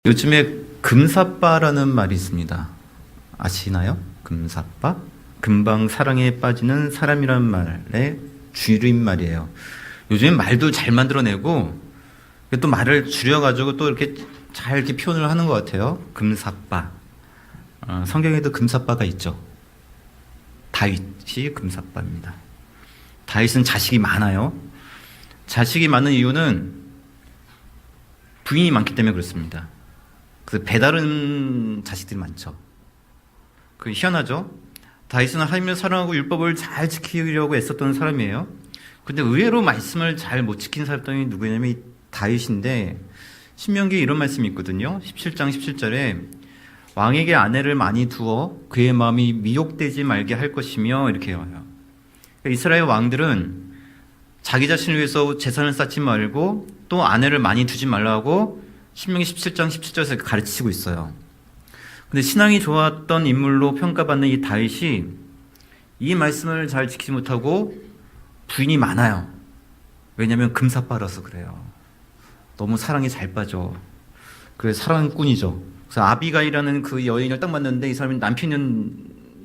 요즘에 금사빠라는 말이 있습니다. 아시나요? 금사빠? 금방 사랑에 빠지는 사람이란 말의 줄임말이에요. 요즘엔 말도 잘 만들어내고 또 말을 줄여가지고 또 이렇게 잘 이렇게 표현을 하는 것 같아요. 금사빠. 성경에도 금사빠가 있죠. 다윗이 금사빠입니다. 다윗은 자식이 많아요. 자식이 많은 이유는 부인이 많기 때문에 그렇습니다. 그래서 배다른 자식들이 많죠. 그 희한하죠? 다윗은 하나님을 사랑하고 율법을 잘 지키려고 애썼던 사람이에요. 근데 의외로 말씀을 잘 못 지킨 사람이 누구냐면 이 다윗인데, 신명기에 이런 말씀이 있거든요. 17장 17절에 왕에게 아내를 많이 두어 그의 마음이 미혹되지 말게 할 것이며, 이렇게 해요. 이스라엘 왕들은 자기 자신을 위해서 재산을 쌓지 말고 또 아내를 많이 두지 말라고 신명기 17장 17절에서 가르치고 있어요. 근데 신앙이 좋았던 인물로 평가받는 이 다윗이 이 말씀을 잘 지키지 못하고 부인이 많아요. 왜냐하면 금사빠라서 그래요. 너무 사랑에 잘 빠져. 그래서 사랑꾼이죠. 그래서 아비가일이라는 그 여인을 딱 만났는데 이 사람이 남편 있는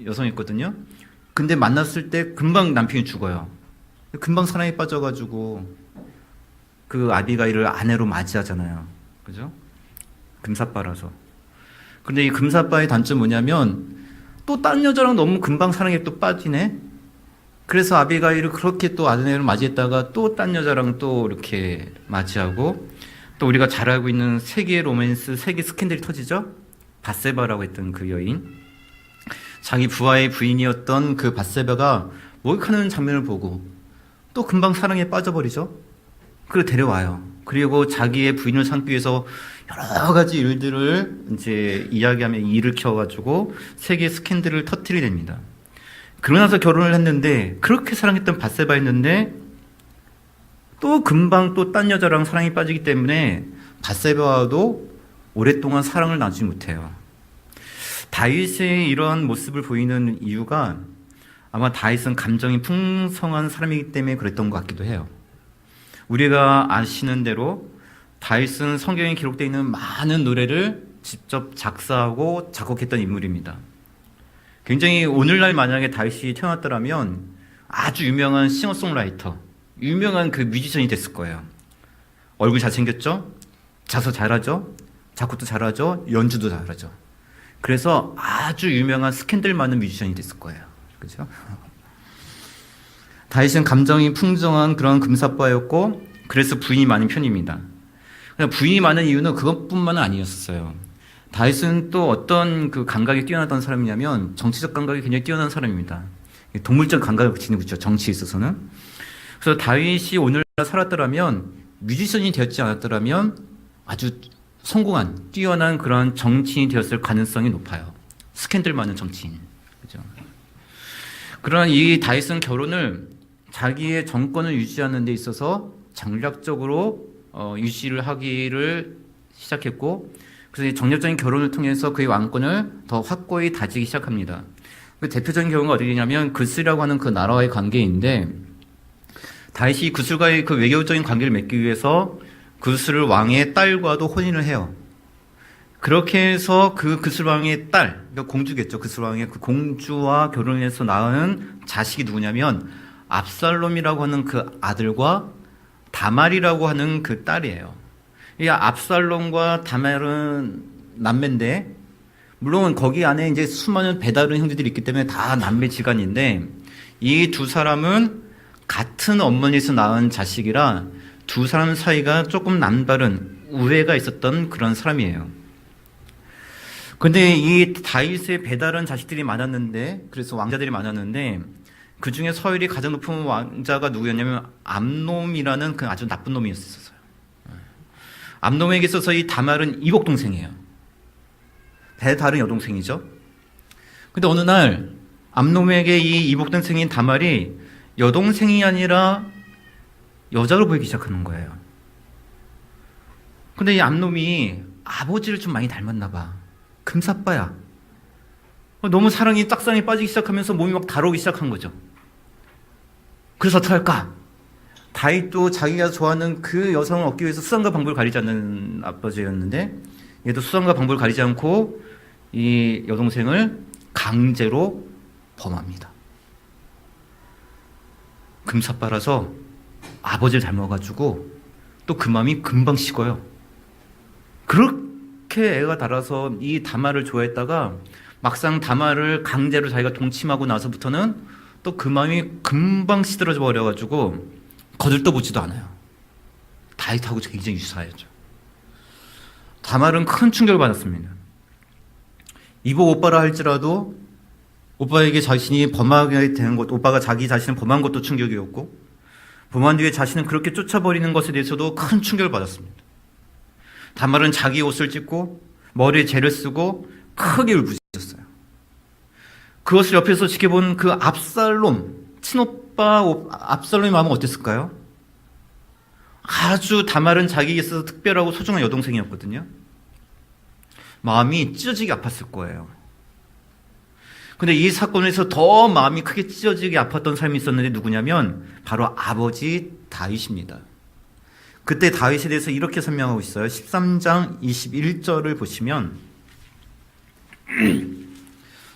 여성이었거든요. 근데 만났을 때 금방 남편이 죽어요. 금방 사랑에 빠져가지고 그 아비가일을 아내로 맞이하잖아요. 그죠? 금사빠라서. 근데 이 금사빠의 단점은 뭐냐면 또 딴 여자랑 너무 금방 사랑에 또 빠지네? 그래서 아비가일을 그렇게 또 아내를 맞이했다가 또 딴 여자랑 또 이렇게 맞이하고, 또 우리가 잘 알고 있는 세계 로맨스, 세계 스캔들이 터지죠? 밧세바라고 했던 그 여인. 자기 부하의 부인이었던 그 밧세바가 목욕하는 장면을 보고 또 금방 사랑에 빠져버리죠? 그리고 데려와요. 그리고 자기의 부인을 삼기 위해서 여러 가지 일들을 이제 이야기하며 일을 켜가지고 세계 스캔들을 터뜨리게 됩니다. 그러고 나서 결혼을 했는데, 그렇게 사랑했던 밧세바였는데 또 금방 또 딴 여자랑 사랑에 빠지기 때문에 밧세바와도 오랫동안 사랑을 나누지 못해요. 다윗의 이러한 모습을 보이는 이유가 아마 다윗은 감정이 풍성한 사람이기 때문에 그랬던 것 같기도 해요. 우리가 아시는 대로 다윗은 성경에 기록되어 있는 많은 노래를 직접 작사하고 작곡했던 인물입니다. 굉장히 오늘날 만약에 다윗이 태어났더라면 아주 유명한 싱어송라이터, 유명한 그 뮤지션이 됐을 거예요. 얼굴 잘생겼죠? 자서 잘하죠? 작곡도 잘하죠? 연주도 잘하죠? 그래서 아주 유명한 스캔들 많은 뮤지션이 됐을 거예요. 그죠? 다윗은 감정이 풍성한 그런 금사빠였고, 그래서 부인이 많은 편입니다. 부인이 많은 이유는 그것뿐만은 아니었어요. 다윗은 또 어떤 그 감각이 뛰어나던 사람이냐면 정치적 감각이 굉장히 뛰어난 사람입니다. 동물적 감각을 지니고 있죠, 정치에 있어서는. 그래서 다윗이 오늘날 살았더라면, 뮤지션이 되었지 않았더라면 아주 성공한 뛰어난 그런 정치인이 되었을 가능성이 높아요. 스캔들 많은 정치인. 그죠? 그러나 이 다윗은 결혼을 자기의 정권을 유지하는 데 있어서 전략적으로 유지를 하기를 시작했고, 그래서 정략적인 결혼을 통해서 그의 왕권을 더 확고히 다지기 시작합니다. 그 대표적인 경우가 어디냐면 그스라고 하는 그 나라와의 관계인데, 다윗이 그스과의 그 외교적인 관계를 맺기 위해서 그스 왕의 딸과도 혼인을 해요. 그렇게 해서 그 그스 왕의 딸, 그러니까 공주겠죠. 그스 왕의 그 공주와 결혼해서 낳은 자식이 누구냐면 압살롬이라고 하는 그 아들과 다말이라고 하는 그 딸이에요. 이 압살롬과 다말은 남매인데, 물론 거기 안에 이제 수많은 배다른 형제들이 있기 때문에 다 남매지간인데, 이 두 사람은 같은 어머니에서 낳은 자식이라 두 사람 사이가 조금 남다른 우애가 있었던 그런 사람이에요. 근데 이 다윗의 배다른 자식들이 많았는데, 그래서 왕자들이 많았는데, 그 중에 서열이 가장 높은 왕자가 누구였냐면 암놈이라는 그 아주 나쁜 놈이었어요. 암놈에게 있어서 이 다말은 이복 동생이에요. 배다른 여동생이죠. 근데 어느 날 암놈에게 이 이복 동생인 다말이 여동생이 아니라 여자로 보이기 시작하는 거예요. 근데 이 암놈이 아버지를 좀 많이 닮았나 봐. 금사빠야. 너무 사랑이 짝사랑에 빠지기 시작하면서 몸이 막 달아오기 시작한 거죠. 그래서 어떡할까? 다윗도 자기가 좋아하는 그 여성을 얻기 위해서 수단과 방법을 가리지 않는 아버지였는데, 얘도 수단과 방법을 가리지 않고 이 여동생을 강제로 범합니다. 금사 빨아서 아버지를 닮아가지고 또 그 마음이 금방 식어요. 그렇게 애가 달아서 이 다말을 좋아했다가 막상 다말을 강제로 자기가 동침하고 나서부터는 또 그 마음이 금방 시들어져 버려가지고 거들떠보지도 않아요. 다윗하고 굉장히 유사하죠. 다말은 큰 충격을 받았습니다. 이복 오빠라 할지라도 오빠에게 자신이 범하게 된 것, 오빠가 자기 자신을 범한 것도 충격이었고, 범한 뒤에 자신은 그렇게 쫓아버리는 것에 대해서도 큰 충격을 받았습니다. 다말은 자기 옷을 찢고 머리에 재를 쓰고 크게 울부짖었어요. 그것을 옆에서 지켜본 그 압살롬, 친오빠 압살롬의 마음은 어땠을까요? 아주 다말은 자기에게 있어서 특별하고 소중한 여동생이었거든요. 마음이 찢어지게 아팠을 거예요. 근데 이 사건에서 더 마음이 크게 찢어지게 아팠던 사람이 있었는데 누구냐면 바로 아버지 다윗입니다. 그때 다윗에 대해서 이렇게 설명하고 있어요. 13장 21절을 보시면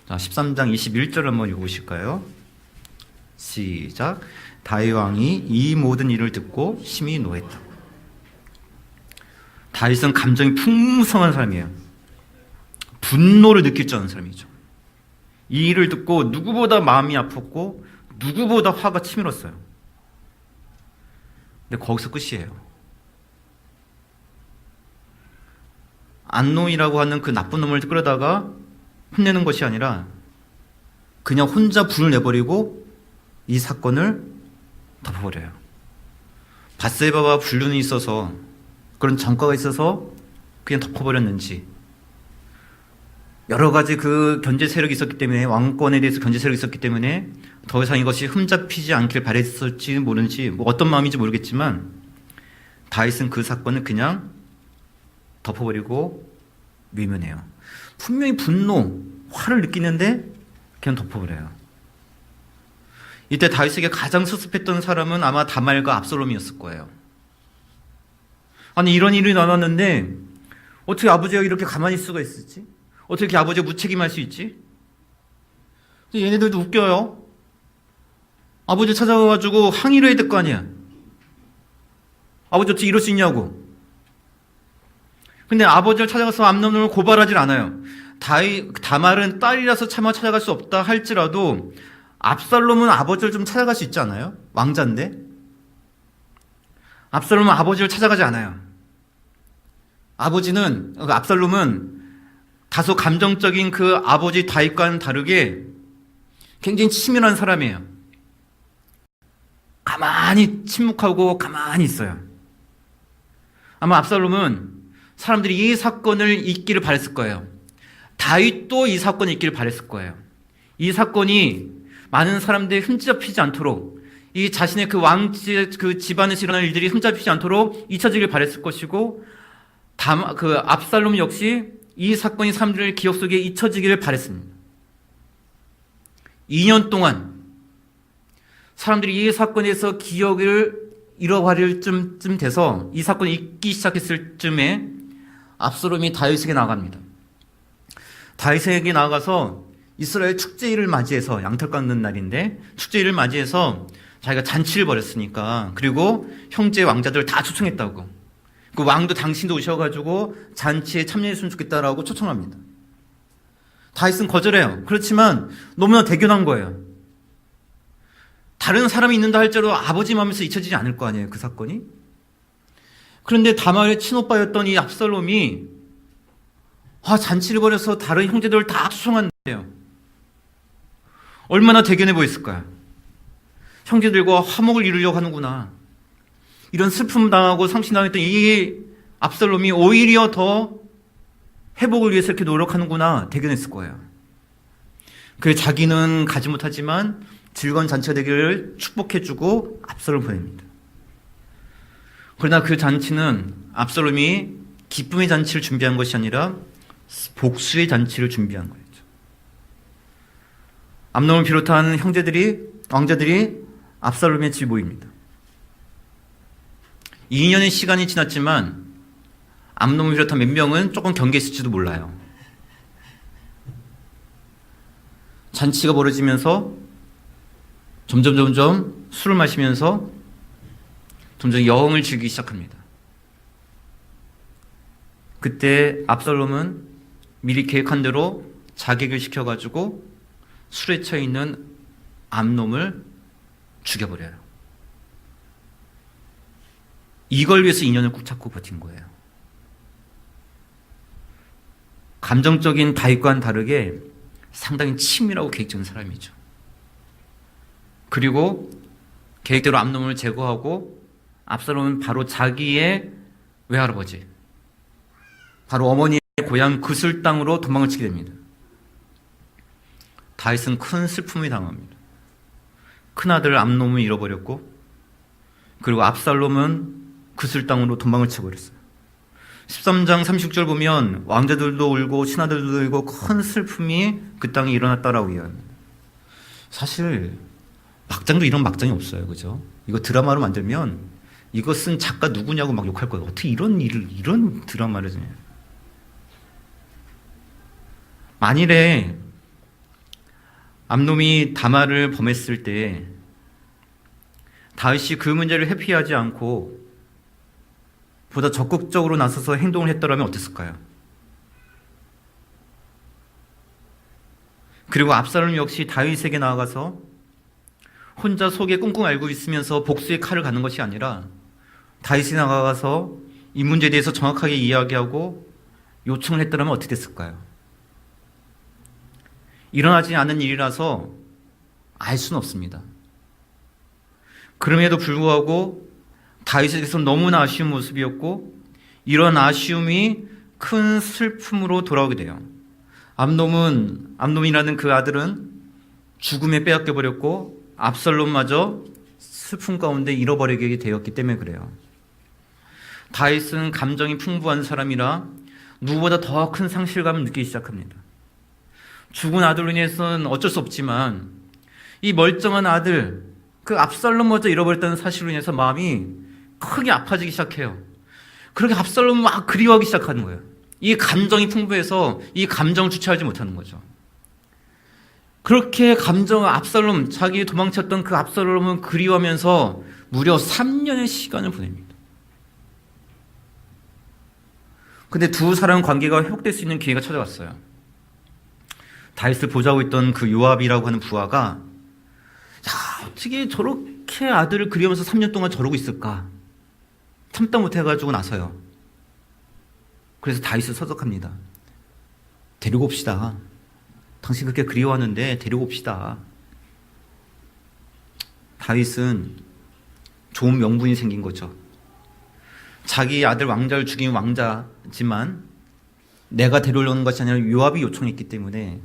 자, 13장 21절을 한번 읽어보실까요? 시작. 다윗 왕이 이 모든 일을 듣고 심히 노했다. 다윗은 감정이 풍성한 사람이에요. 분노를 느낄 줄 아는 사람이죠. 이 일을 듣고 누구보다 마음이 아팠고 누구보다 화가 치밀었어요. 근데 거기서 끝이에요. 암논이라고 하는 그 나쁜 놈을 끌어다가 혼내는 것이 아니라 그냥 혼자 불을 내버리고 이 사건을 덮어버려요. 밧세바와 불륜이 있어서 그런 전과가 있어서 그냥 덮어버렸는지, 여러 가지 그 견제 세력이 있었기 때문에, 왕권에 대해서 견제 세력이 있었기 때문에 더 이상 이것이 흠잡히지 않길 바랬을지 모르는지, 뭐 어떤 마음인지 모르겠지만 다윗은 그 사건을 그냥 덮어버리고 외면해요. 분명히 분노, 화를 느끼는데 그냥 덮어버려요. 이때 다윗에게 가장 섭섭했던 사람은 아마 다말과 압살롬이었을 거예요. 아니, 이런 일이 나눴는데 어떻게 아버지가 이렇게 가만히 있을 수가 있을지? 어떻게 아버지가 무책임할 수 있지? 얘네들도 웃겨요. 아버지 찾아가가지고 항의를 해야 될 거 아니야. 아버지 어떻게 이럴 수 있냐고. 근데 아버지를 찾아가서 암논을 고발하질 않아요. 다말은 딸이라서 차마 찾아갈 수 없다 할지라도 압살롬은 아버지를 좀 찾아갈 수 있지 않아요? 왕자인데. 압살롬은 아버지를 찾아가지 않아요. 압살롬은 다소 감정적인 그 아버지 다윗과는 다르게 굉장히 치밀한 사람이에요. 가만히 침묵하고 가만히 있어요. 아마 압살롬은 사람들이 이 사건을 잊기를 바랬을 거예요. 다윗도 이 사건을 잊기를 바랬을 거예요. 이 사건이 많은 사람들이 흠잡히지 않도록, 이 자신의 그 왕지, 그 집안에서 일어날 일들이 흠잡히지 않도록 잊혀지길 바랬을 것이고, 그 압살롬 역시 이 사건이 사람들의 기억 속에 잊혀지기를 바랬습니다. 2년 동안 사람들이 이 사건에서 기억을 잃어버릴 쯤 돼서 이 사건을 잊기 시작했을 쯤에 압살롬이 다윗에게 나갑니다. 다윗에게 나가서 이스라엘 축제일을 맞이해서, 양털 깎는 날인데 축제일을 맞이해서 자기가 잔치를 벌였으니까, 그리고 형제 왕자들 다 초청했다고, 그 왕도 당신도 오셔가지고 잔치에 참여했으면 좋겠다라고 초청합니다. 다윗은 거절해요. 그렇지만 너무나 대견한 거예요. 다른 사람이 있는다 할지라도 아버지 마음에서 잊혀지지 않을 거 아니에요, 그 사건이. 그런데 다말의 친오빠였던 이 압살롬이 잔치를 벌여서 다른 형제들을 다 초청한대요. 얼마나 대견해 보였을까요? 형제들과 화목을 이루려고 하는구나. 이런 슬픔 당하고 상심당했던 이 압살롬이 오히려 더 회복을 위해서 이렇게 노력하는구나, 대견했을 거예요. 그래서 자기는 가지 못하지만 즐거운 잔치가 되기를 축복해주고 압살롬을 보냅니다. 그러나 그 잔치는 압살롬이 기쁨의 잔치를 준비한 것이 아니라 복수의 잔치를 준비한 거였죠. 암논을 비롯한 왕자들이 압살롬의 집에 모입니다. 2년의 시간이 지났지만 암놈을 비롯한 몇 명은 조금 경계했을지도 몰라요. 잔치가 벌어지면서 점점 술을 마시면서 점점 여흥을 즐기기 시작합니다. 그때 압살롬은 미리 계획한 대로 자객을 시켜가지고 술에 처해 있는 암놈을 죽여버려요. 이걸 위해서 2년을 꾹 참고 버틴 거예요. 감정적인 다윗과는 다르게 상당히 치밀하고 계획적인 사람이죠. 그리고 계획대로 암놈을 제거하고 압살롬은 바로 자기의 외할아버지, 바로 어머니의 고향 그술 땅으로 도망을 치게 됩니다. 다윗은 큰 슬픔이 당합니다. 큰아들 암놈을 잃어버렸고, 그리고 압살롬은 그술 땅으로 도망을 쳐버렸어요. 13장 36절 보면 왕자들도 울고 신하들도 울고 큰 슬픔이 그 땅에 일어났다라고 이야기합니다. 사실 막장도 이런 막장이 없어요. 그죠? 이거 드라마로 만들면 이거 쓴 작가 누구냐고 막 욕할 거예요. 어떻게 이런 드라마를 쓰냐. 만일에 암놈이 다말을 범했을 때 다윗이 그 문제를 회피하지 않고 보다 적극적으로 나서서 행동을 했더라면 어땠을까요? 그리고 압살롬 역시 다윗에게 나아가서 혼자 속에 꿍꿍 앓고 있으면서 복수의 칼을 가는 것이 아니라 다윗이 나아가서 이 문제에 대해서 정확하게 이야기하고 요청을 했더라면 어떻게 됐을까요? 일어나지 않은 일이라서 알 수는 없습니다. 그럼에도 불구하고 다윗에게서 너무나 아쉬운 모습이었고, 이런 아쉬움이 큰 슬픔으로 돌아오게 돼요. 암놈이라는 그 아들은 죽음에 빼앗겨 버렸고 압살롬마저 슬픔 가운데 잃어버리게 되었기 때문에 그래요. 다윗은 감정이 풍부한 사람이라 누구보다 더 큰 상실감을 느끼기 시작합니다. 죽은 아들로 인해서는 어쩔 수 없지만 이 멀쩡한 아들, 그 압살롬마저 잃어버렸다는 사실로 인해서 마음이 크게 아파지기 시작해요. 그렇게 압살롬을 막 그리워하기 시작하는 거예요. 이 감정이 풍부해서 이 감정을 주체하지 못하는 거죠. 그렇게 압살롬, 자기 도망쳤던 그 압살롬을 그리워하면서 무려 3년의 시간을 보냅니다. 근데 두 사람 관계가 회복될 수 있는 기회가 찾아왔어요. 다윗을 보좌하고 있던 그 요압이라고 하는 부하가, 야, 어떻게 저렇게 아들을 그리우면서 3년 동안 저러고 있을까? 참다 못해가지고 나서요. 그래서 다윗을 서석합니다. 데리고 옵시다. 당신 그렇게 그리워하는데 데리고 옵시다. 다윗은 좋은 명분이 생긴 거죠. 자기 아들 왕자를 죽인 왕자지만 내가 데려오는 것이 아니라 요압이 요청했기 때문에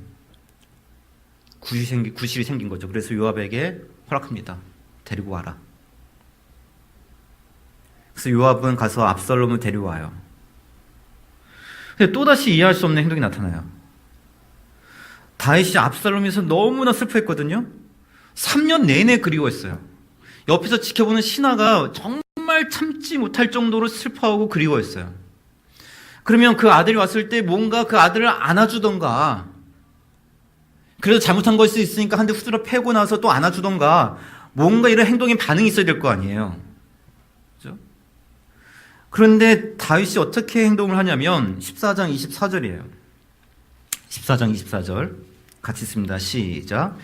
구실이 생긴 거죠. 그래서 요압에게 허락합니다. 데리고 와라. 그래서 요압은 가서 압살롬을 데려와요. 근데 또다시 이해할 수 없는 행동이 나타나요. 다윗이 압살롬에서 너무나 슬퍼했거든요. 3년 내내 그리워했어요. 옆에서 지켜보는 신하가 정말 참지 못할 정도로 슬퍼하고 그리워했어요. 그러면 그 아들이 왔을 때 뭔가 그 아들을 안아주던가, 그래도 잘못한 걸 수 있으니까 한 대 후드려 패고 나서 또 안아주던가, 뭔가 이런 행동에 반응이 있어야 될 거 아니에요. 그렇죠? 그런데 다윗이 어떻게 행동을 하냐면 14장 24절이에요. 14장 24절 같이 읽습니다. 시작.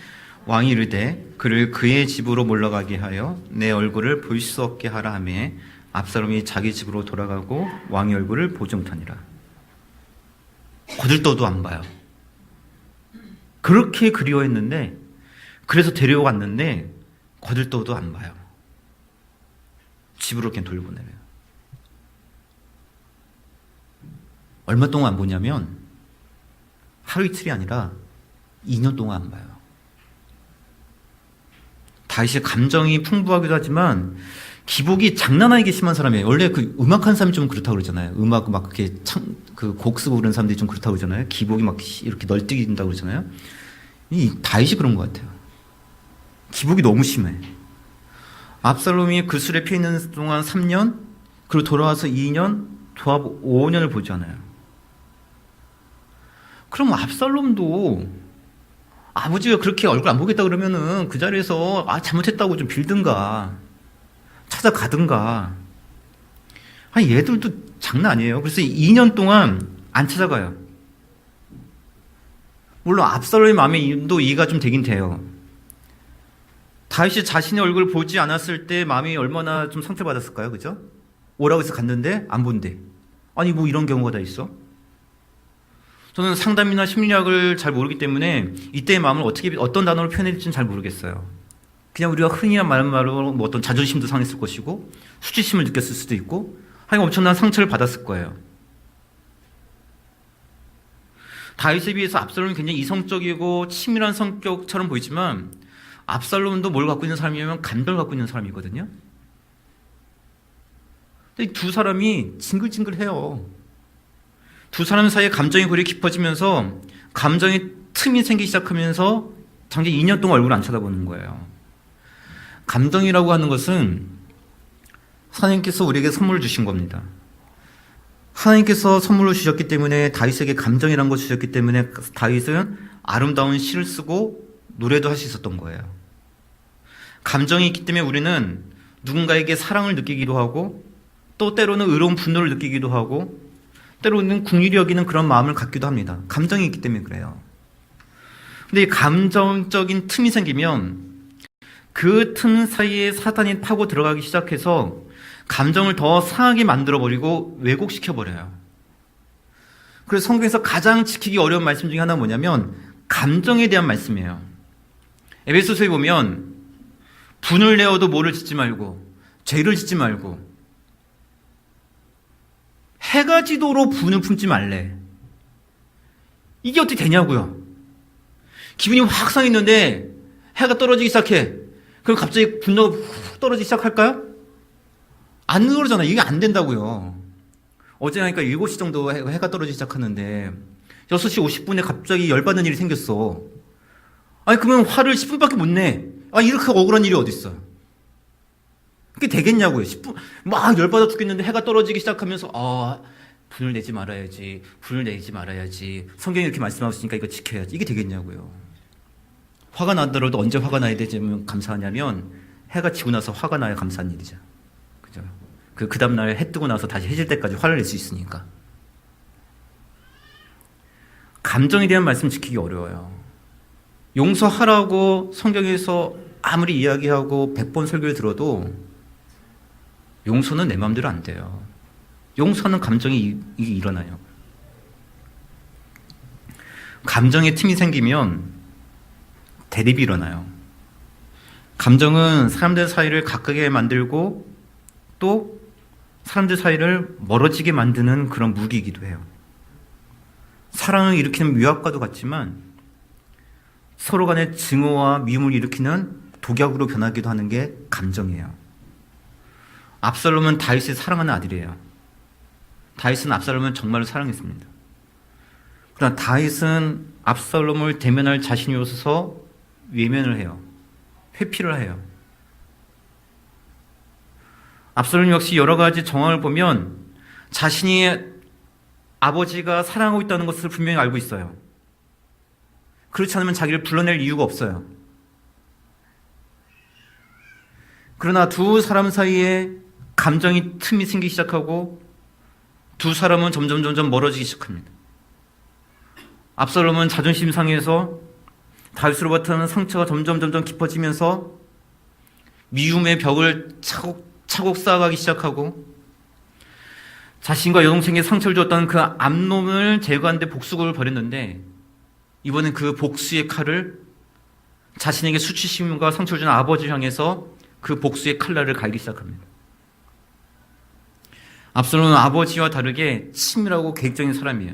왕이 이르되 그를 그의 집으로 몰러가게 하여 내 얼굴을 볼 수 없게 하라 하매 압살롬이 자기 집으로 돌아가고 왕의 얼굴을 보지 못하니라. 거들떠도 안 봐요. 그렇게 그리워했는데, 그래서 데려갔는데 거들떠도 안 봐요. 집으로 그냥 돌려보내요. 얼마 동안 안 보냐면 하루 이틀이 아니라 2년 동안 안 봐요. 다윗이 감정이 풍부하기도 하지만 기복이 장난 아니게 심한 사람이에요. 원래 그 음악하는 사람이 좀 그렇다고 그러잖아요. 음악 막 그렇게 곡 쓰고 그런 사람들이 좀 그렇다고 그러잖아요. 기복이 막 이렇게 널뛰기 된다고 그러잖아요. 이 다윗이 그런 것 같아요. 기복이 너무 심해. 압살롬이 그 술에 피해 있는 동안 3년, 그리고 돌아와서 2년, 도합 5년을 보잖아요. 그럼 압살롬도 아버지가 그렇게 얼굴 안 보겠다 그러면은 그 자리에서 잘못했다고 좀 빌든가 찾아가든가. 아니 얘들도 장난 아니에요. 그래서 2년 동안 안 찾아가요. 물론 압살롬의 마음에도 이해가 좀 되긴 돼요. 다윗이 자신의 얼굴을 보지 않았을 때 마음이 얼마나 좀 상처받았을까요? 그죠? 오라고 해서 갔는데 안 본대. 아니 뭐 이런 경우가 다 있어? 저는 상담이나 심리학을 잘 모르기 때문에 이때의 마음을 어떤 단어로 표현해야 될지는 잘 모르겠어요. 그냥 우리가 흔히 말하는 말로 뭐 어떤 자존심도 상했을 것이고 수치심을 느꼈을 수도 있고 하여간 엄청난 상처를 받았을 거예요. 다윗에 비해서 압살롬이 굉장히 이성적이고 치밀한 성격처럼 보이지만 압살롬도 뭘 갖고 있는 사람이냐면 감정을 갖고 있는 사람이거든요. 근데 두 사람이 징글징글해요. 두 사람 사이에 감정의 골이 깊어지면서 감정의 틈이 생기기 시작하면서 장기 2년 동안 얼굴을 안 쳐다보는 거예요. 감정이라고 하는 것은 하나님께서 우리에게 선물을 주신 겁니다. 하나님께서 선물을 주셨기 때문에 다윗에게 감정이라는 것을 주셨기 때문에 다윗은 아름다운 시를 쓰고 노래도 할 수 있었던 거예요. 감정이 있기 때문에 우리는 누군가에게 사랑을 느끼기도 하고 또 때로는 의로운 분노를 느끼기도 하고 때로는 긍휼히 여기는 그런 마음을 갖기도 합니다. 감정이 있기 때문에 그래요. 근데 이 감정적인 틈이 생기면 그 틈 사이에 사탄이 파고 들어가기 시작해서 감정을 더 상하게 만들어버리고 왜곡시켜버려요. 그래서 성경에서 가장 지키기 어려운 말씀 중에 하나가 뭐냐면 감정에 대한 말씀이에요. 에베소서에 보면 분을 내어도 뭐를 짓지 말고 죄를 짓지 말고 해가 지도록 분을 품지 말래. 이게 어떻게 되냐고요. 기분이 확 상했는데 해가 떨어지기 시작해. 그럼 갑자기 분노가 훅 떨어지기 시작할까요? 안 그러잖아요. 이게 안 된다고요. 어제 하니까 7시 정도 해가 떨어지기 시작하는데 6시 50분에 갑자기 열받는 일이 생겼어. 아니 그러면 화를 10분밖에 못 내. 이렇게 억울한 일이 어딨어요. 그게 되겠냐고요. 10분 막 열받아 죽겠는데 해가 떨어지기 시작하면서 분을 내지 말아야지. 분을 내지 말아야지. 성경이 이렇게 말씀하셨으니까 이거 지켜야지. 이게 되겠냐고요. 화가 나더라도 언제 화가 나야 되면 감사하냐면 해가 지고 나서 화가 나야 감사한 일이죠. 그죠? 그 다음날 해 뜨고 나서 다시 해질 때까지 화를 낼 수 있으니까. 감정에 대한 말씀 지키기 어려워요. 용서하라고 성경에서 아무리 이야기하고 100번 설교를 들어도 용서는 내 마음대로 안 돼요. 용서는 감정이 이게 일어나요. 감정에 틈이 생기면 대립이 일어나요. 감정은 사람들 사이를 가깝게 만들고 또 사람들 사이를 멀어지게 만드는 그런 무기이기도 해요. 사랑을 일으키는 위압과도 같지만 서로 간의 증오와 미움을 일으키는 독약으로 변하기도 하는 게 감정이에요. 압살롬은 다윗을 사랑하는 아들이에요. 다윗은 압살롬을 정말로 사랑했습니다. 그러나 다윗은 압살롬을 대면할 자신이 없어서 외면을 해요. 회피를 해요. 압살롬 역시 여러 가지 정황을 보면 자신이 아버지가 사랑하고 있다는 것을 분명히 알고 있어요. 그렇지 않으면 자기를 불러낼 이유가 없어요. 그러나 두 사람 사이에 감정이 틈이 생기기 시작하고 두 사람은 점점 멀어지기 시작합니다. 압살롬은 자존심 상해서 다윗으로부터는 상처가 점점 깊어지면서 미움의 벽을 차곡 쌓아가기 시작하고 자신과 여동생에게 상처를 줬던 그 암놈을 제거하는데 복수를 벌였는데 이번엔 그 복수의 칼을 자신에게 수치심과 상처를 준 아버지를 향해서 그 복수의 칼날을 갈기 시작합니다. 압살롬은 아버지와 다르게 치밀하고 계획적인 사람이에요.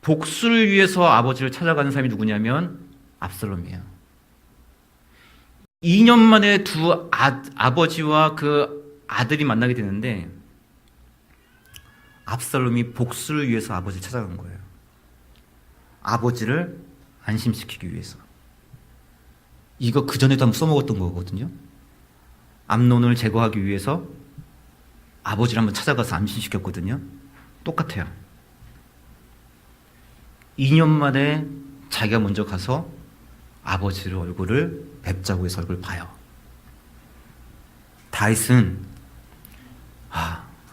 복수를 위해서 아버지를 찾아가는 사람이 누구냐면 압살롬이에요. 2년 만에 두 아버지와 그 아들이 만나게 되는데 압살롬이 복수를 위해서 아버지를 찾아간 거예요. 아버지를 안심시키기 위해서. 이거 그전에도 한번 써먹었던 거거든요. 암논을 제거하기 위해서 아버지를 한번 찾아가서 암신시켰거든요. 똑같아요. 2년 만에 자기가 먼저 가서 아버지의 얼굴을 뵙자고 해서 얼굴을 봐요. 다윗은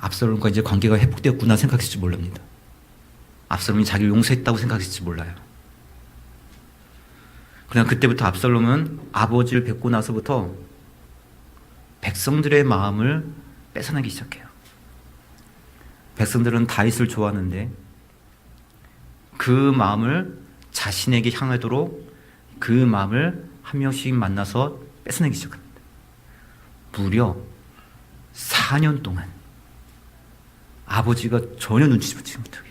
압살롬과 이제 관계가 회복되었구나 생각했을지 모릅니다. 압살롬이 자기를 용서했다고 생각했을지 몰라요. 그냥 그때부터 압살롬은 아버지를 뵙고 나서부터 백성들의 마음을 뺏어내기 시작해요. 백성들은 다윗을 좋아하는데 그 마음을 자신에게 향하도록 그 마음을 한 명씩 만나서 뺏어내기 시작합니다. 무려 4년 동안 아버지가 전혀 눈치 보지 못하게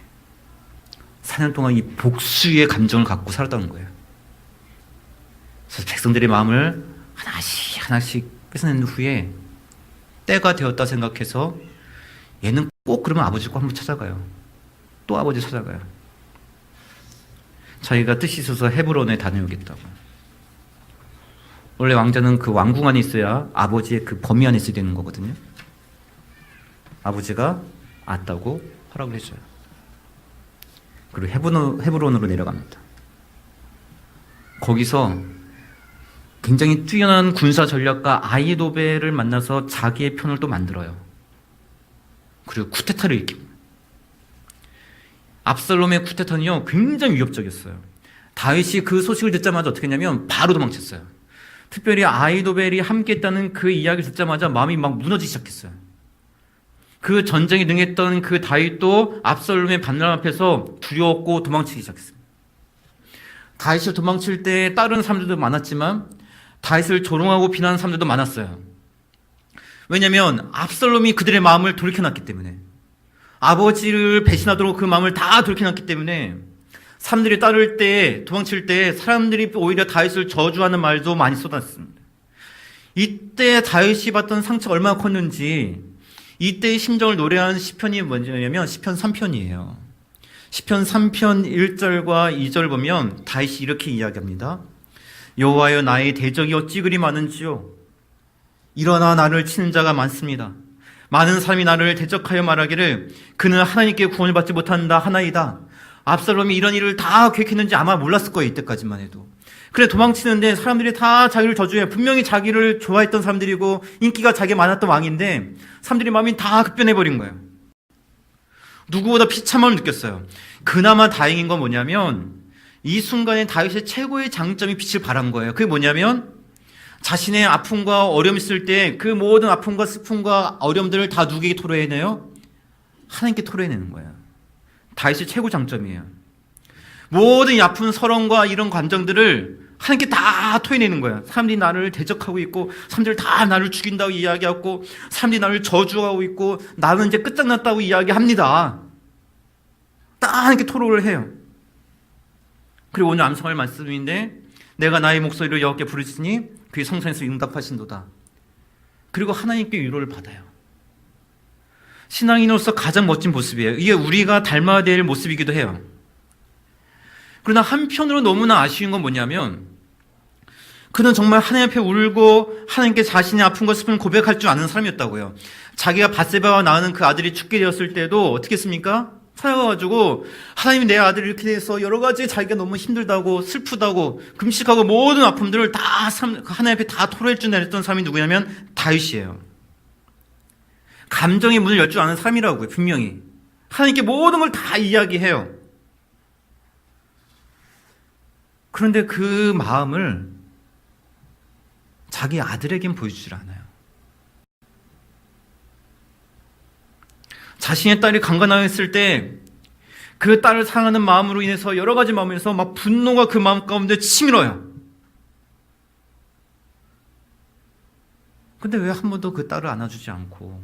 4년 동안 이 복수의 감정을 갖고 살았다는 거예요. 그래서 백성들의 마음을 하나씩 하나씩 뺏어낸 후에 때가 되었다 생각해서 얘는 꼭 그러면 아버지를 꼭 한번 찾아가요. 또 아버지 찾아가요. 자기가 뜻이 있어서 헤브론에 다녀오겠다고. 원래 왕자는 그 왕궁 안에 있어야 아버지의 그 범위 안에 있어야 되는 거거든요. 아버지가 알았다고 허락을 해줘요. 그리고 헤브론으로 내려갑니다. 거기서 굉장히 뛰어난 군사 전략가 아히도벨을 만나서 자기의 편을 또 만들어요. 그리고 쿠데타를 일으킵니다. 압살롬의 쿠데타는요 굉장히 위협적이었어요. 다윗이 그 소식을 듣자마자 어떻게 했냐면 바로 도망쳤어요. 특별히 아히도벨이 함께했다는 그 이야기를 듣자마자 마음이 막 무너지기 시작했어요. 그 전쟁에 능했던 그 다윗도 압살롬의 반란 앞에서 두려웠고 도망치기 시작했습니다. 다윗이 도망칠 때 다른 사람들도 많았지만 다윗을 조롱하고 비난하는 사람들도 많았어요. 왜냐하면 압살롬이 그들의 마음을 돌이켜놨기 때문에, 아버지를 배신하도록 그 마음을 다 돌이켜놨기 때문에 사람들이 따를 때, 도망칠 때 사람들이 오히려 다윗을 저주하는 말도 많이 쏟았습니다. 이때 다윗이 받던 상처가 얼마나 컸는지 이때의 심정을 노래한 시편이 뭐냐면 시편 3편이에요. 시편 3편 1절과 2절 보면 다윗이 이렇게 이야기합니다. 여호와여, 나의 대적이 어찌 그리 많은지요. 일어나 나를 치는 자가 많습니다. 많은 사람이 나를 대적하여 말하기를 그는 하나님께 구원을 받지 못한다 하나이다. 압살롬이 이런 일을 다 계획했는지 아마 몰랐을 거예요. 이때까지만 해도. 그래 도망치는데 사람들이 다 자기를 저주해. 분명히 자기를 좋아했던 사람들이고 인기가 자기가 많았던 왕인데 사람들이 마음이 다 급변해버린 거예요. 누구보다 비참함을 느꼈어요. 그나마 다행인 건 뭐냐면 이 순간에 다윗의 최고의 장점이 빛을 발한 거예요. 그게 뭐냐면 자신의 아픔과 어려움이 있을 때 그 모든 아픔과 슬픔과 어려움들을 다 누구에게 토로해내요? 하나님께 토로해내는 거예요. 다윗의 최고 장점이에요. 모든 이 아픈 서러움과 이런 감정들을 하나님께 다 토해내는 거예요. 사람들이 나를 대적하고 있고 사람들이 다 나를 죽인다고 이야기하고 사람들이 나를 저주하고 있고 나는 이제 끝장났다고 이야기합니다. 다 하나님께 토로를 해요. 그리고 오늘 암송할 말씀인데 내가 나의 목소리를 여호와께 부르짖으니 그의 성산에서 응답하신도다. 그리고 하나님께 위로를 받아요. 신앙인으로서 가장 멋진 모습이에요. 이게 우리가 닮아야 될 모습이기도 해요. 그러나 한편으로 너무나 아쉬운 건 뭐냐면 그는 정말 하나님 앞에 울고 하나님께 자신의 아픔과 슬픔을 고백할 줄 아는 사람이었다고요. 자기가 밧세바와 낳은 그 아들이 죽게 되었을 때도 어떻게 했습니까? 찾아가가지고 하나님이 내 아들이 이렇게 돼서 여러 가지 자기가 너무 힘들다고 슬프다고 금식하고 모든 아픔들을 다 하나님 앞에 다 토로해 주냈던 사람이 누구냐면 다윗이에요. 감정의 문을 열 줄 아는 사람이라고요. 분명히 하나님께 모든 걸 다 이야기해요. 그런데 그 마음을 자기 아들에겐 보여주질 않아요. 자신의 딸이 강간당했을 때 그 딸을 사랑하는 마음으로 인해서 여러 가지 마음에서 막 분노가 그 마음 가운데 치밀어요. 근데 왜 한 번도 그 딸을 안아주지 않고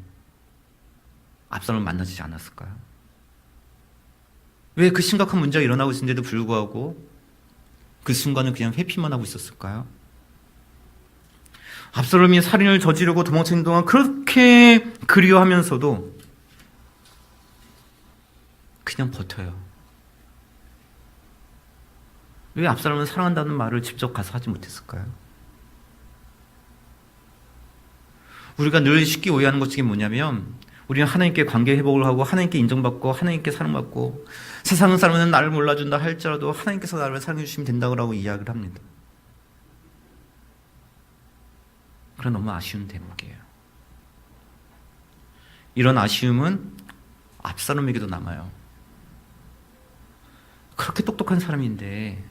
압살롬을 만나지 않았을까요? 왜 그 심각한 문제가 일어나고 있는데도 불구하고 그 순간을 그냥 회피만 하고 있었을까요? 압살롬이 살인을 저지르고 도망치는 동안 그렇게 그리워하면서도 그냥 버텨요. 왜 압살롬은 사랑한다는 말을 직접 가서 하지 못했을까요? 우리가 늘 쉽게 오해하는 것 중에 뭐냐면 우리는 하나님께 관계 회복을 하고 하나님께 인정받고 하나님께 사랑받고 세상 사람은 나를 몰라준다 할지라도 하나님께서 나를 사랑해 주시면 된다고 이야기를 합니다. 그런 너무 아쉬운 대목이에요. 이런 아쉬움은 압살롬에게도 남아요. 그렇게 똑똑한 사람인데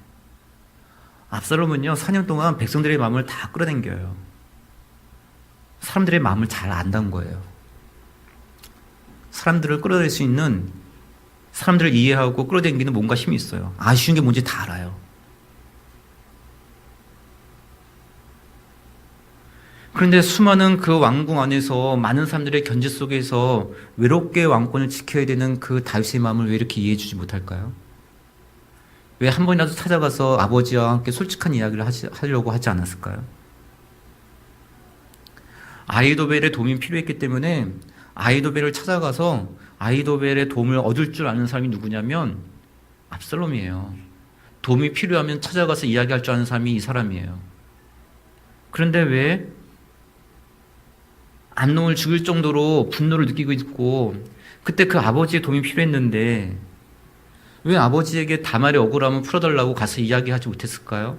압살롬은요 4년 동안 백성들의 마음을 다 끌어당겨요. 사람들의 마음을 잘 안다는 거예요. 사람들을 끌어들일 수 있는, 사람들을 이해하고 끌어당기는 뭔가 힘이 있어요. 아쉬운 게 뭔지 다 알아요. 그런데 수많은 그 왕궁 안에서 많은 사람들의 견제 속에서 외롭게 왕권을 지켜야 되는 그 다윗의 마음을 왜 이렇게 이해해 주지 못할까요? 왜 한 번이라도 찾아가서 아버지와 함께 솔직한 이야기를 하려고 하지 않았을까요? 아히도벨의 도움이 필요했기 때문에 아히도벨을 찾아가서 아히도벨의 도움을 얻을 줄 아는 사람이 누구냐면 압살롬이에요. 도움이 필요하면 찾아가서 이야기할 줄 아는 사람이 이 사람이에요. 그런데 왜 암논을 죽일 정도로 분노를 느끼고 있고 그때 그 아버지의 도움이 필요했는데 왜 아버지에게 다말의 억울함을 풀어달라고 가서 이야기하지 못했을까요?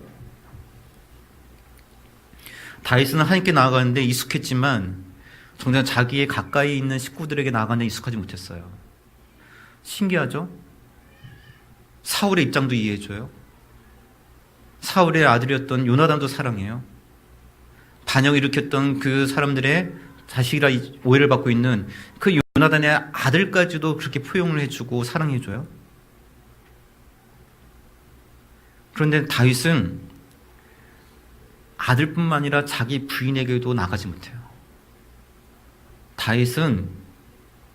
다윗은 하나님께 나아가는데 익숙했지만 정작 자기의 가까이 있는 식구들에게 나아가는데 익숙하지 못했어요. 신기하죠? 사울의 입장도 이해해줘요. 사울의 아들이었던 요나단도 사랑해요. 반역을 일으켰던 그 사람들의 자식이라 오해를 받고 있는 그 요나단의 아들까지도 그렇게 포용을 해주고 사랑해줘요. 그런데 다윗은 아들뿐만 아니라 자기 부인에게도 나가지 못해요. 다윗은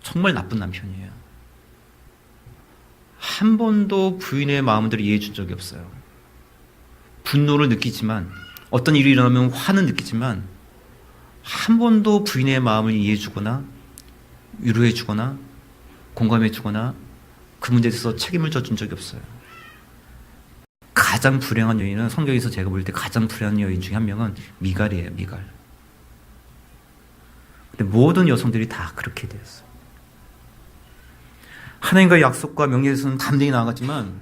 정말 나쁜 남편이에요. 한 번도 부인의 마음들을 이해해 준 적이 없어요. 분노를 느끼지만, 어떤 일이 일어나면 화는 느끼지만 한 번도 부인의 마음을 이해해 주거나 위로해 주거나 공감해 주거나 그 문제에 대해서 책임을 져준 적이 없어요. 가장 불행한 여인은, 성경에서 제가 볼 때 가장 불행한 여인 중에 한 명은 미갈이에요. 미갈. 근데 모든 여성들이 다 그렇게 되었어요. 하나님과의 약속과 명예에서는 담대히 나아갔지만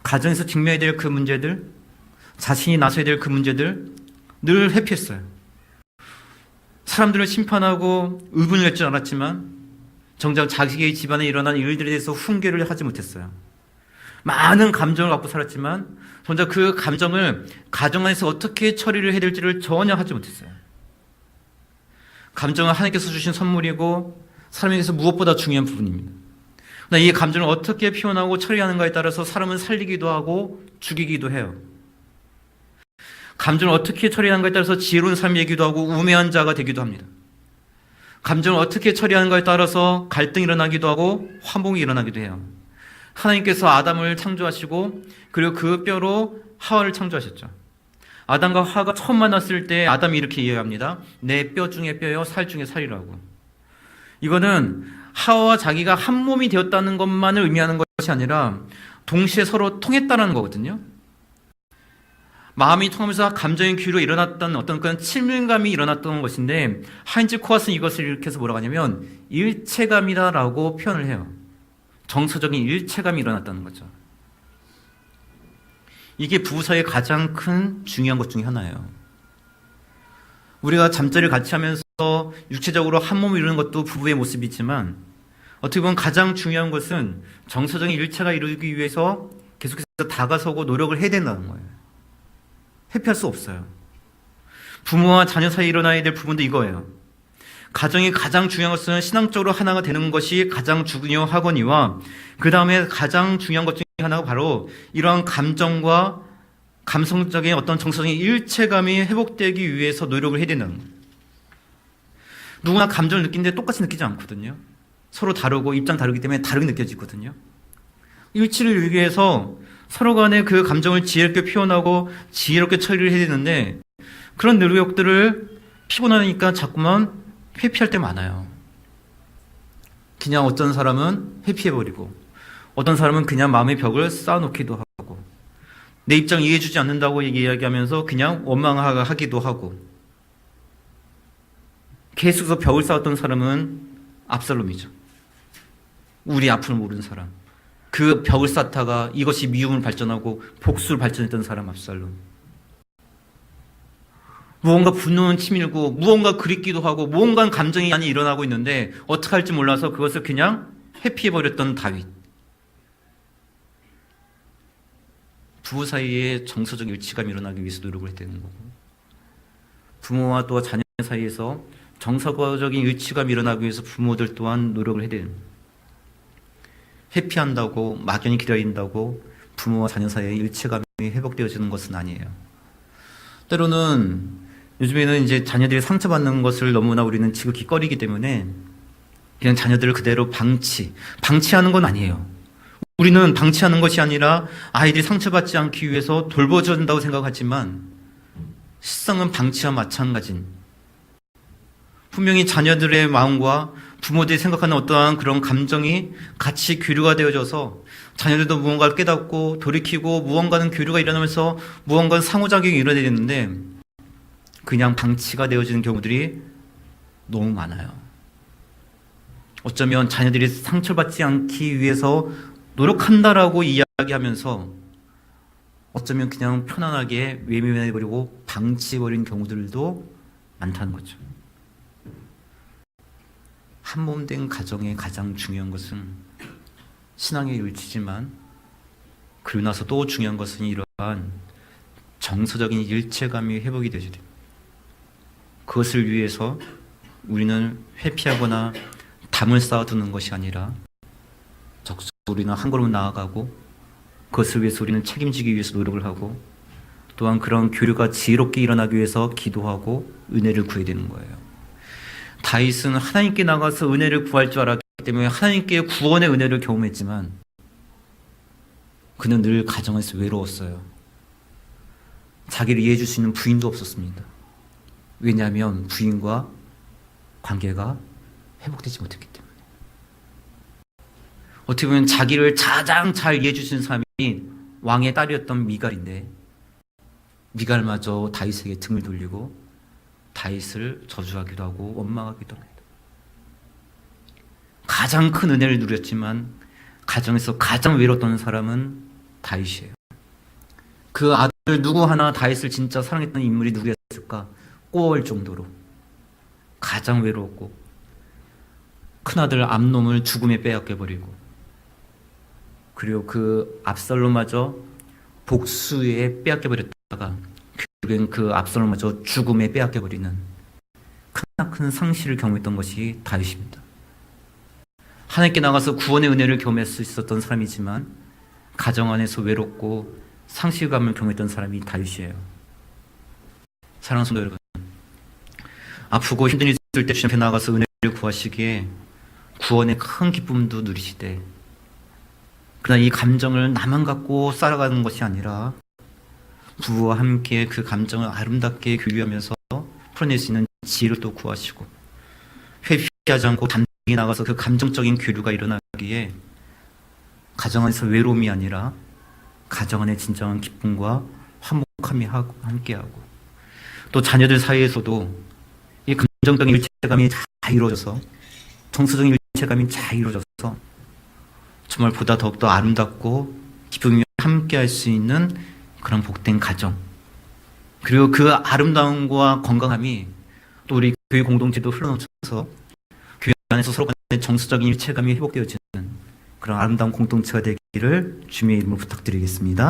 가정에서 직면해야 될 그 문제들, 자신이 나서야 될 그 문제들 늘 회피했어요. 사람들을 심판하고 의분을 낼 줄 알았지만 정작 자기의 집안에 일어난 일들에 대해서 훈계를 하지 못했어요. 많은 감정을 갖고 살았지만 정작 그 감정을 가정 안에서 어떻게 처리를 해야 될지를 전혀 하지 못했어요. 감정은 하나님께서 주신 선물이고 사람에게서 무엇보다 중요한 부분입니다. 그러나 이 감정을 어떻게 표현하고 처리하는가에 따라서 사람은 살리기도 하고 죽이기도 해요. 감정을 어떻게 처리하는가에 따라서 지혜로운 삶이 되기도 하고 우매한 자가 되기도 합니다. 감정을 어떻게 처리하는가에 따라서 갈등이 일어나기도 하고 화목이 일어나기도 해요. 하나님께서 아담을 창조하시고 그리고 그 뼈로 하와를 창조하셨죠. 아담과 하와가 처음 만났을 때 아담이 이렇게 이해합니다. 내 뼈 중에 뼈요 살 중에 살이라고. 이거는 하와와 자기가 한 몸이 되었다는 것만을 의미하는 것이 아니라 동시에 서로 통했다는 거거든요. 마음이 통하면서 감정의 기로 일어났던 어떤 그런 친밀감이 일어났던 것인데 하인츠 코아스는 이것을 이렇게 해서 뭐라고 하냐면 일체감이다라고 표현을 해요. 정서적인 일체감이 일어났다는 거죠. 이게 부부 사이의 가장 큰 중요한 것 중에 하나예요. 우리가 잠자리를 같이 하면서 육체적으로 한 몸을 이루는 것도 부부의 모습이지만 어떻게 보면 가장 중요한 것은 정서적인 일체가 이루기 위해서 계속해서 다가서고 노력을 해야 된다는 거예요. 회피할 수 없어요. 부모와 자녀 사이에 일어나야 될 부분도 이거예요. 가정이 가장 중요한 것은 신앙적으로 하나가 되는 것이 가장 중요하거니와 그 다음에 가장 중요한 것 중에 하나가 바로 이러한 감정과 감성적인 어떤 정서적인 일체감이 회복되기 위해서 노력을 해야 된다는 거예요. 누구나 감정을 느끼는데 똑같이 느끼지 않거든요. 서로 다르고 입장 다르기 때문에 다르게 느껴지거든요. 일치를 이루기 위해서 서로 간에 그 감정을 지혜롭게 표현하고 지혜롭게 처리를 해야 되는데 그런 노력들을 피곤하니까 자꾸만 회피할 때 많아요. 그냥 어떤 사람은 회피해버리고 어떤 사람은 그냥 마음의 벽을 쌓아놓기도 하고 내 입장 이해해주지 않는다고 이야기하면서 그냥 원망하기도 하고 계속해서 벽을 쌓았던 사람은 압살롬이죠. 우리 아픔을 모르는 사람. 그 벽을 쌓다가 이것이 미움을 발전하고 복수를 발전했던 사람 압살롬. 무언가 분노는 치밀고 무언가 그립기도 하고 무언가 감정이 많이 일어나고 있는데 어떻게 할지 몰라서 그것을 그냥 회피해버렸던 다윗. 부부 사이에 정서적 일치감이 일어나기 위해서 노력을 해야 되는 거고, 부모와 또 자녀 사이에서 정서적인 일치감이 일어나기 위해서 부모들 또한 노력을 해야 되는 거예요. 회피한다고 막연히 기다린다고 부모와 자녀 사이의 일체감이 회복되어지는 것은 아니에요. 때로는 요즘에는 이제 자녀들이 상처받는 것을 너무나 우리는 지극히 꺼리기 때문에 그냥 자녀들을 그대로 방치하는 건 아니에요. 우리는 방치하는 것이 아니라 아이들이 상처받지 않기 위해서 돌봐줘야 된다고 생각하지만 실상은 방치와 마찬가지인, 분명히 자녀들의 마음과 부모들이 생각하는 어떠한 그런 감정이 같이 교류가 되어져서 자녀들도 무언가를 깨닫고 돌이키고 무언가는 교류가 일어나면서 무언가는 상호작용이 일어나야 되는데 그냥 방치가 되어지는 경우들이 너무 많아요. 어쩌면 자녀들이 상처받지 않기 위해서 노력한다라고 이야기하면서 어쩌면 그냥 편안하게 외면해버리고 방치해버린 경우들도 많다는 거죠. 한 몸 된 가정의 가장 중요한 것은 신앙의 일치지만 그러고 나서 또 중요한 것은 이러한 정서적인 일체감이 회복이 되어야 돼요. 그것을 위해서 우리는 회피하거나 담을 쌓아두는 것이 아니라 적극 우리는 한 걸음 나아가고 그것을 위해서 우리는 책임지기 위해서 노력을 하고 또한 그런 교류가 지혜롭게 일어나기 위해서 기도하고 은혜를 구해야 되는 거예요. 다윗은 하나님께 나가서 은혜를 구할 줄 알았기 때문에 하나님께 구원의 은혜를 경험했지만 그는 늘 가정에서 외로웠어요. 자기를 이해해 줄 수 있는 부인도 없었습니다. 왜냐하면 부인과 관계가 회복되지 못했기 때문에. 어떻게 보면 자기를 가장 잘 이해해 주시는 사람이 왕의 딸이었던 미갈인데 미갈마저 다윗에게 등을 돌리고 다윗을 저주하기도 하고 원망하기도 합니다. 가장 큰 은혜를 누렸지만 가정에서 가장 외로웠던 사람은 다윗이에요. 그 아들 누구 하나 다윗을 진짜 사랑했던 인물이 누구였을까? 꼬울 정도로 가장 외로웠고 큰아들 암놈을 죽음에 빼앗겨버리고 그리고 그 압살롬마저 복수에 빼앗겨버렸다가 결국엔 그 압살롬마저 죽음에 빼앗겨버리는 크나큰 상실을 경험했던 것이 다윗입니다. 하나님께 나가서 구원의 은혜를 경험할 수 있었던 사람이지만 가정 안에서 외롭고 상실감을 경험했던 사람이 다윗이에요. 사랑하는 성도 여러분, 아프고 힘든 일 있을 때 주님 앞에 나가서 은혜를 구하시기에 구원의 큰 기쁨도 누리시되 그러나 이 감정을 나만 갖고 살아가는 것이 아니라 부부와 함께 그 감정을 아름답게 교류하면서 풀어낼 수 있는 지혜를 또 구하시고 회피하지 않고 담대히 나가서 그 감정적인 교류가 일어나기에 가정 안에서 외로움이 아니라 가정 안에 진정한 기쁨과 화목함이 함께하고 또 자녀들 사이에서도 이 감정적인 일체감이 잘 이루어져서 정서적인 일체감이 잘 이루어져서 정말 보다 더욱더 아름답고 기쁨이 함께할 수 있는 그런 복된 가정, 그리고 그 아름다움과 건강함이 또 우리 교회 공동체도 흘러넘쳐서 교회 안에서 서로 간의 정서적인 일체감이 회복되어지는 그런 아름다운 공동체가 되기를 주님의 이름으로 부탁드리겠습니다.